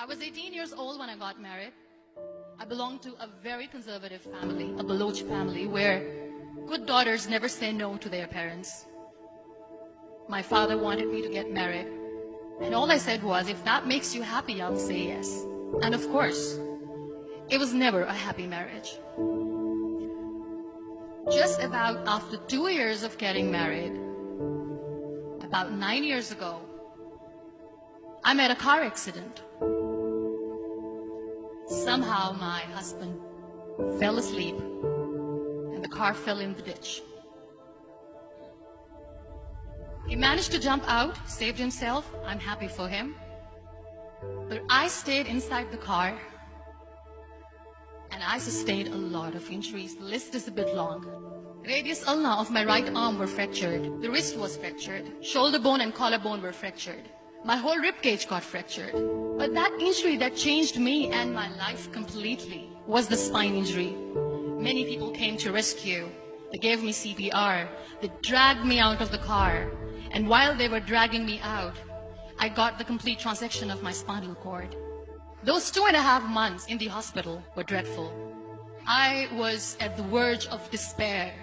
I was 18 years old when I got married. I belonged to a very conservative family, a Baloch family, where good daughters never say no to their parents. My father wanted me to get married, and all I said was, if that makes you happy, I'll say yes. And of course, it was never a happy marriage. Just about after 2 years of getting married, about 9 years ago, I met a car accident. Somehow my husband fell asleep and the car fell in the ditch. He managed to jump out, saved himself. I'm happy for him. But I stayed inside the car and I sustained a lot of injuries. The list is a bit long. Radius ulna of my right arm were fractured. The wrist was fractured. Shoulder bone and collarbone were fractured. My whole rib cage got fractured. But that injury that changed me and my life completely was the spine injury. Many people came to rescue. They gave me CPR. They dragged me out of the car. And while they were dragging me out, I got the complete transection of my spinal cord. Those 2.5 months in the hospital were dreadful. I was at the verge of despair.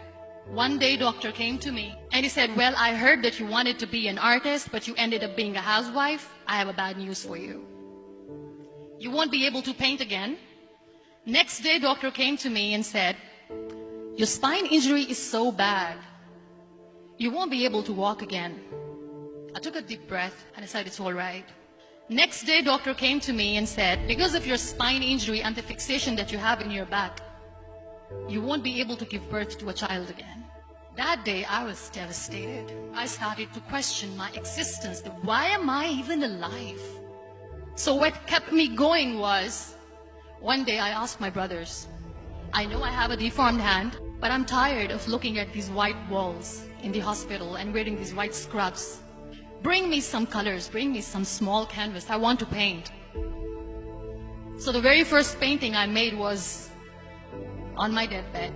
One day, doctor came to me and he said, well, I heard that you wanted to be an artist, but you ended up being a housewife. I have a bad news for you. You won't be able to paint again. Next day, doctor came to me and said, your spine injury is so bad. You won't be able to walk again. I took a deep breath and I said, it's all right. Next day, doctor came to me and said, because of your spine injury and the fixation that you have in your back, you won't be able to give birth to a child again. That day, I was devastated. I started to question my existence. Why am I even alive? So what kept me going was, one day I asked my brothers, I know I have a deformed hand, but I'm tired of looking at these white walls in the hospital and wearing these white scrubs. Bring me some colors, bring me some small canvas. I want to paint. So the very first painting I made was on my deathbed,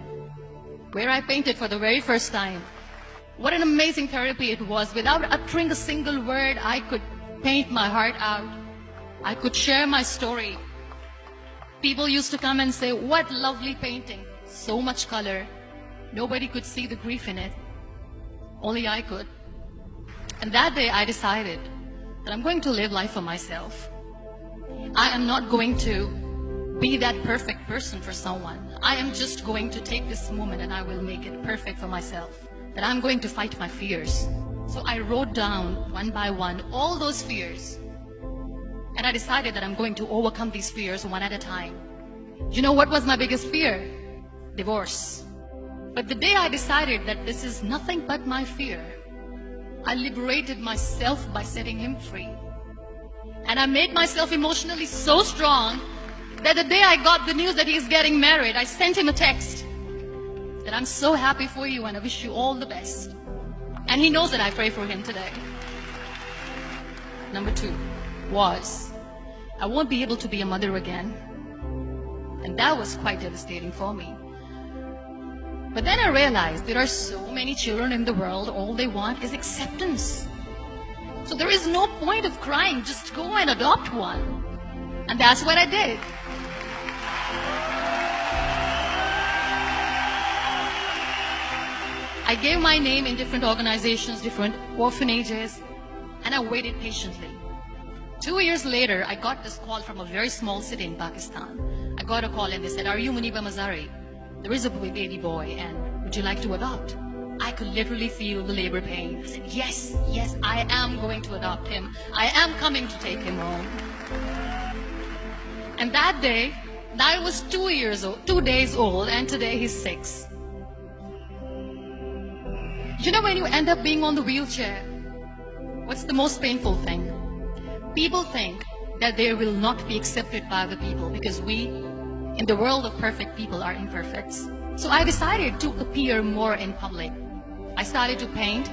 where I painted for the very first time. What an amazing therapy it was. Without uttering a single word, I could paint my heart out. I could share my story. People used to come and say, what lovely painting. So much color. Nobody could see the grief in it. Only I could. And that day I decided that I'm going to live life for myself. I am not going to be that perfect person for someone. I am just going to take this moment and I will make it perfect for myself. That I'm going to fight my fears. So I wrote down one by one all those fears. And I decided that I'm going to overcome these fears one at a time. You know what was my biggest fear? Divorce. But the day I decided that this is nothing but my fear, I liberated myself by setting him free. And I made myself emotionally so strong that the day I got the news that he's getting married, I sent him a text that I'm so happy for you and I wish you all the best. And he knows that I pray for him today. Number 2 was, I won't be able to be a mother again. And that was quite devastating for me. But then I realized there are so many children in the world, all they want is acceptance. So there is no point of crying, just go and adopt one. And that's what I did. I gave my name in different organizations, different orphanages, and I waited patiently. 2 years later, I got this call from a very small city in Pakistan. I got a call and they said, are you Muniba Mazari? There is a baby boy and would you like to adopt? I could literally feel the labor pain. I said, yes, yes, I am going to adopt him. I am coming to take him home. And that day, I was 2 days old, and today he's 6. You know, when you end up being on the wheelchair, what's the most painful thing? People think that they will not be accepted by the people because we, in the world of perfect people, are imperfects. So I decided to appear more in public. I started to paint.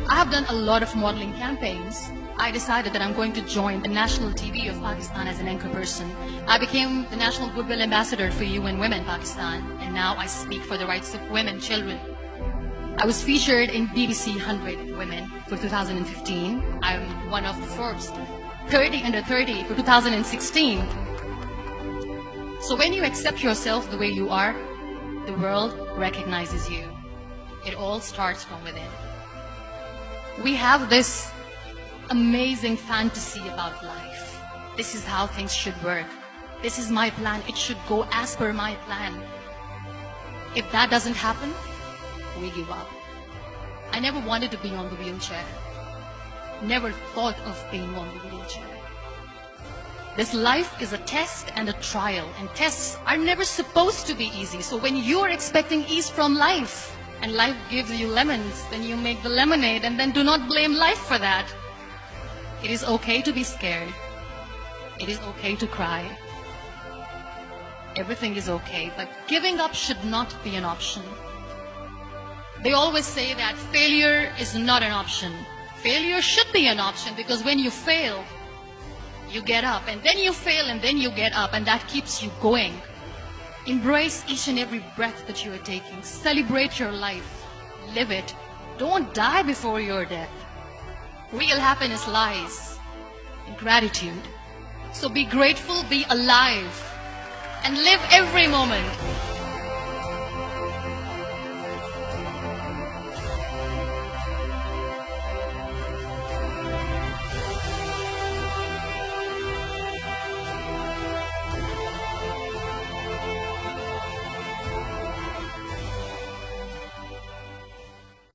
I have done a lot of modeling campaigns. I decided that I'm going to join the national TV of Pakistan as an anchor person. I became the National Goodwill Ambassador for UN Women Pakistan, and now I speak for the rights of women, children. I was featured in BBC 100 Women for 2015. I'm one of the Forbes 30 under 30 for 2016. So when you accept yourself the way you are, the world recognizes you. It all starts from within. We have this amazing fantasy about life. This is how things should work. This is my plan. It should go as per my plan. If that doesn't happen, we give up. I never wanted to be on the wheelchair. Never thought of being on the wheelchair. This life is a test and a trial, and tests are never supposed to be easy. So when you're expecting ease from life, and life gives you lemons, then you make the lemonade, and then do not blame life for that. It is okay to be scared. It is okay to cry. Everything is okay, but giving up should not be an option. They always say that failure is not an option. Failure should be an option, because when you fail, you get up, and then you fail, and then you get up, and that keeps you going. Embrace each and every breath that you are taking. Celebrate your life. Live it. Don't die before your death. Real happiness lies in gratitude. So be grateful, be alive, and live every moment.